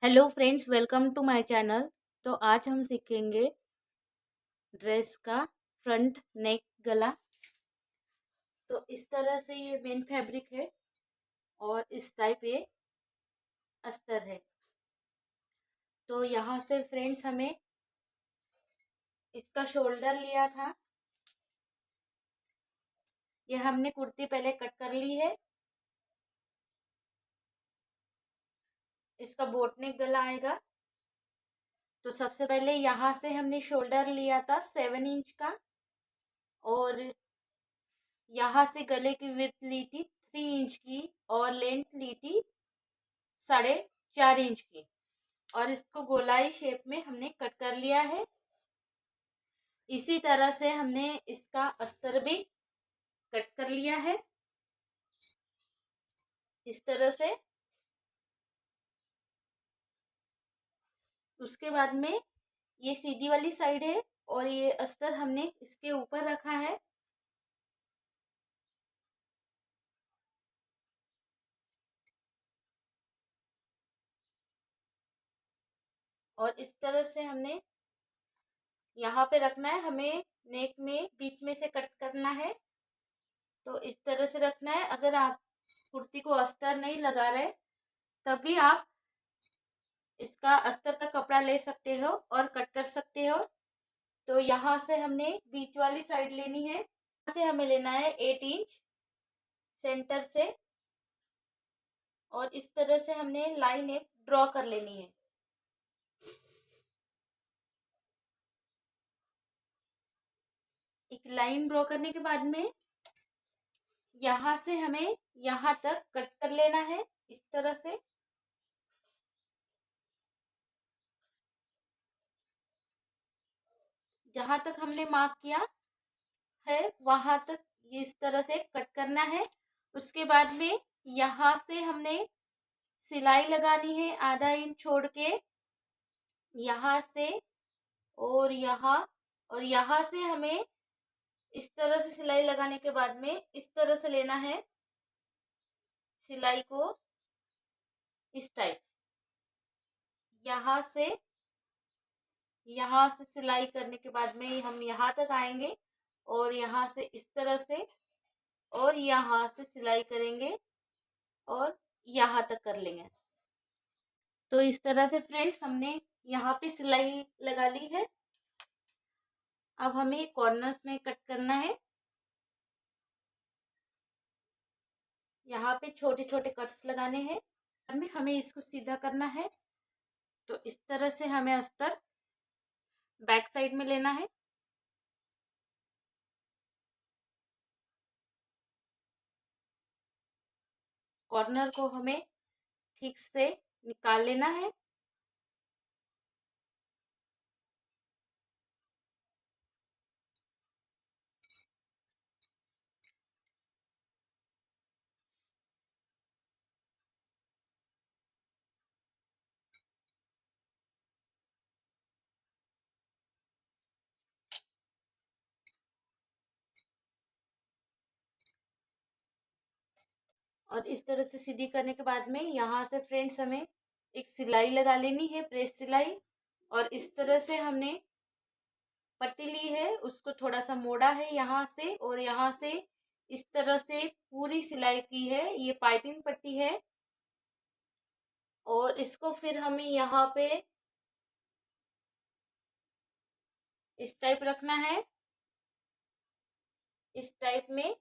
Hello friends, welcome to my channel. तो आज हम सीखेंगे ड्रेस का फ्रंट नेक गला। तो इस तरह से ये मेन फैब्रिक है और इस टाइप ये अस्तर है। तो यहाँ से फ्रेंड्स हमें इसका शोल्डर लिया था। ये हमने कुर्ती पहले कट कर ली है। इसका बोट नेक गला आएगा। तो सबसे पहले यहाँ से हमने शोल्डर लिया था 7 इंच का और यहाँ से गले की विड्थ ली थी 3 इंच की और लेंथ ली थी 4.5 इंच की और इसको गोलाई शेप में हमने कट कर लिया है। इसी तरह से हमने इसका अस्तर भी कट कर लिया है इस तरह से। उसके बाद में ये सीधी वाली साइड है और ये अस्तर हमने इसके ऊपर रखा है और इस तरह से हमने यहाँ पे रखना है। हमें नेक में बीच में से कट करना है तो इस तरह से रखना है। अगर आप कुर्ती को अस्तर नहीं लगा रहे तभी आप इसका अस्तर का कपड़ा ले सकते हो और कट कर सकते हो। तो यहाँ से हमने बीच वाली साइड लेनी है। यहाँ से हमें लेना है 8 इंच सेंटर से और इस तरह से हमने लाइन एक ड्रॉ कर लेनी है। एक लाइन ड्रॉ करने के बाद में यहाँ से हमें यहाँ तक कट कर लेना है इस तरह से। जहां तक हमने मार्क किया है वहां तक ये इस तरह से कट करना है। उसके बाद में यहाँ से हमने सिलाई लगानी है ½ इंच छोड़ के यहाँ से और यहाँ से हमें इस तरह से सिलाई लगाने के बाद में इस तरह से लेना है सिलाई को इस टाइप। यहाँ से सिलाई करने के बाद में हम यहाँ तक आएंगे और यहाँ से इस तरह से और यहाँ से सिलाई करेंगे और यहाँ तक कर लेंगे। तो इस तरह से फ्रेंड्स हमने यहाँ पे सिलाई लगा ली है। अब हमें कॉर्नर्स में कट करना है। यहाँ पे छोटे छोटे कट्स लगाने हैं। हमें इसको सीधा करना है। तो इस तरह से हमें अस्तर बैक साइड में लेना है। कॉर्नर को हमें ठीक से निकाल लेना है। और इस तरह से सीधी करने के बाद में यहाँ से फ्रेंड्स हमें एक सिलाई लगा लेनी है, प्रेस सिलाई। और इस तरह से हमने पट्टी ली है उसको थोड़ा सा मोड़ा है यहाँ से और यहाँ से इस तरह से पूरी सिलाई की है। ये पाइपिंग पट्टी है और इसको फिर हमें यहाँ पे इस टाइप रखना है। इस टाइप में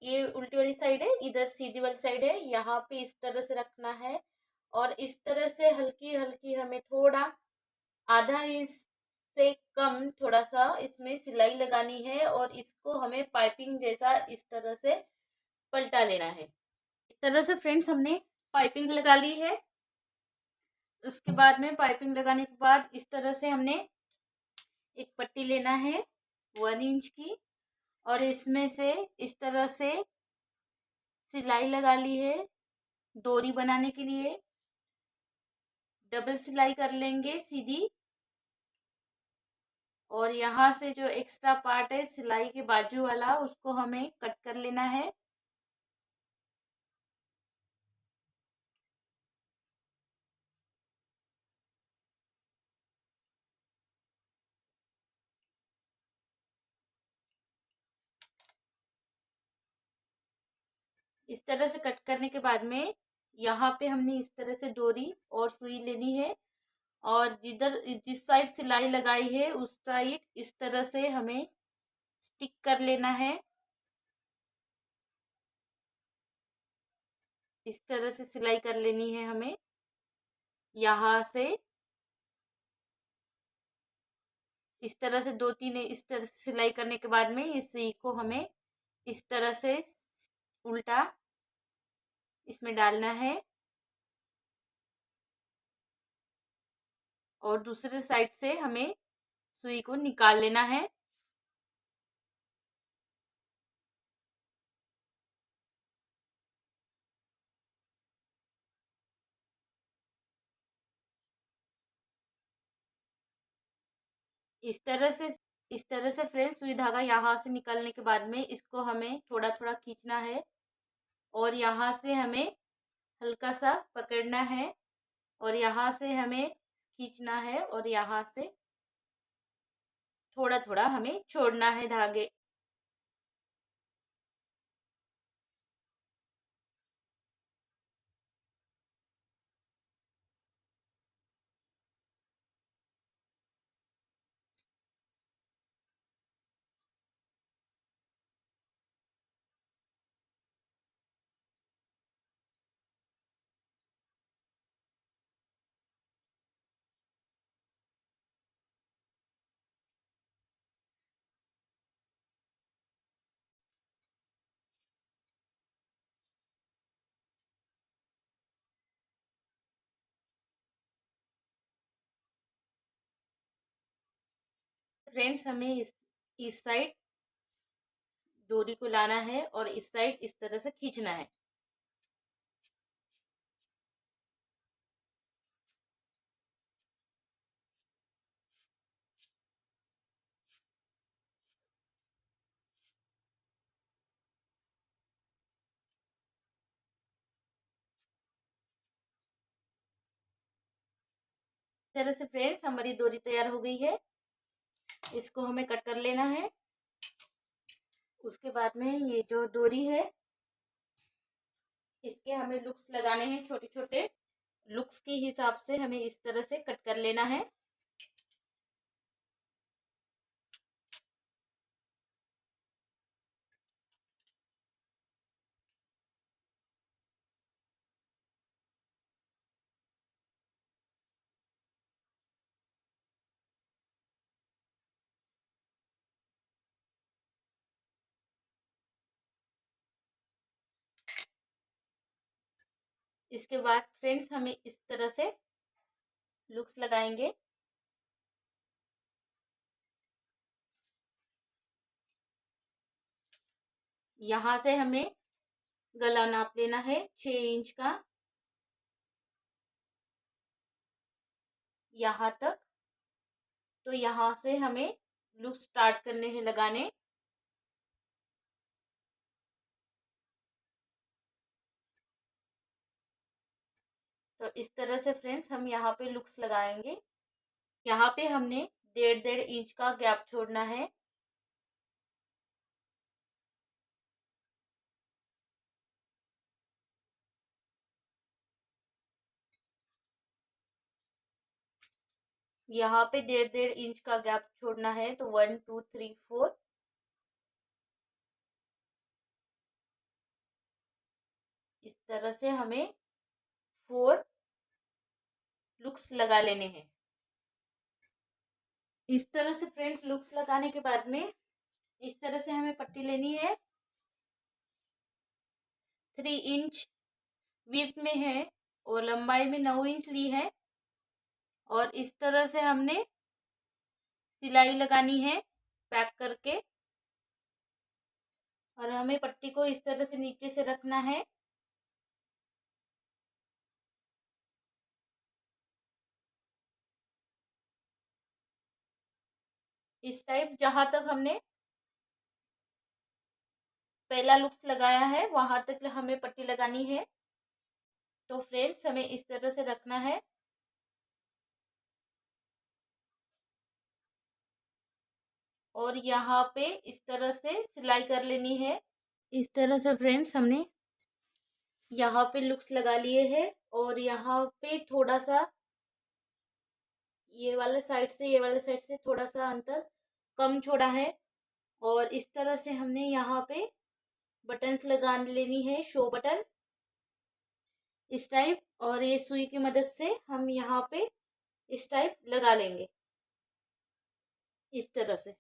ये उल्टी वाली साइड है, इधर सीधी वाली साइड है। यहाँ पे इस तरह से रखना है और इस तरह से हल्की हल्की हमें थोड़ा ½ इंच से कम थोड़ा सा इसमें सिलाई लगानी है और इसको हमें पाइपिंग जैसा इस तरह से पलटा लेना है। इस तरह से फ्रेंड्स हमने पाइपिंग लगा ली है। उसके बाद में पाइपिंग लगाने के बाद इस तरह से हमने एक पट्टी लेना है 1 इंच की और इसमें से इस तरह से सिलाई लगा ली है डोरी बनाने के लिए। डबल सिलाई कर लेंगे सीधी और यहाँ से जो एक्स्ट्रा पार्ट है सिलाई के बाजू वाला उसको हमें कट कर लेना है। इस तरह से कट करने के बाद में यहाँ पे हमने इस तरह से डोरी और सुई लेनी है, और जिस साइड सिलाई लगाई है उस साइड इस तरह से हमें स्टिक कर लेना है। इस तरह से सिलाई कर लेनी है हमें। यहाँ से इस तरह से 2-3 इस तरह से सिलाई करने के बाद में इस सुई को हमें इस तरह से उल्टा इसमें डालना है, और दूसरे साइड से हमें सुई को निकाल लेना है। इस तरह से फ्रेंड्स सुई धागा यहाँ से निकालने के बाद में इसको हमें थोड़ा थोड़ा खींचना है, और यहाँ से हमें हल्का सा पकड़ना है, और यहाँ से हमें खींचना है, और यहाँ से थोड़ा थोड़ा हमें छोड़ना है धागे। फ्रेंड्स हमें इस साइड डोरी को लाना है और इस साइड इस तरह से खींचना है। इस तरह से फ्रेंड्स हमारी डोरी तैयार हो गई है। इसको हमें कट कर लेना है। उसके बाद में ये जो डोरी है इसके हमें लुक्स लगाने हैं, छोटे छोटे लुक्स के हिसाब से हमें इस तरह से कट कर लेना है। इसके बाद फ्रेंड्स हमें इस तरह से लुक्स लगाएंगे। यहाँ से हमें गला नाप लेना है 6 इंच का, यहाँ तक। तो यहाँ से हमें लुक्स स्टार्ट करने हैं लगाने। तो इस तरह से फ्रेंड्स हम यहाँ पे लुक्स लगाएंगे। यहाँ पे हमने 1.5 इंच का गैप छोड़ना है। यहाँ पे 1.5 इंच का गैप छोड़ना है। तो 1 2 3 4 इस तरह से हमें 4 लुक्स लगा लेने हैं। इस तरह से फ्रेंड्स लुक्स लगाने के बाद में इस तरह से हमें पट्टी लेनी है। 3 इंच विड्थ में है और लंबाई में 9 इंच ली है, और इस तरह से हमने सिलाई लगानी है पैक करके, और हमें पट्टी को इस तरह से नीचे से रखना है। इस टाइप जहां तक हमने पहला लुक्स लगाया है वहां तक हमें पट्टी लगानी है। तो फ्रेंड्स हमें इस तरह से रखना है। और यहाँ पे इस तरह से सिलाई कर लेनी है। इस तरह से फ्रेंड्स हमने यहाँ पे लुक्स लगा लिए हैं और यहाँ पे थोड़ा सा ये वाले साइड से थोड़ा सा अंतर कम छोड़ा है। और इस तरह से हमने यहाँ पे बटन्स लगा लेनी है, शो बटन इस टाइप, और ये सुई की मदद से हम यहाँ पे इस टाइप लगा लेंगे इस तरह से।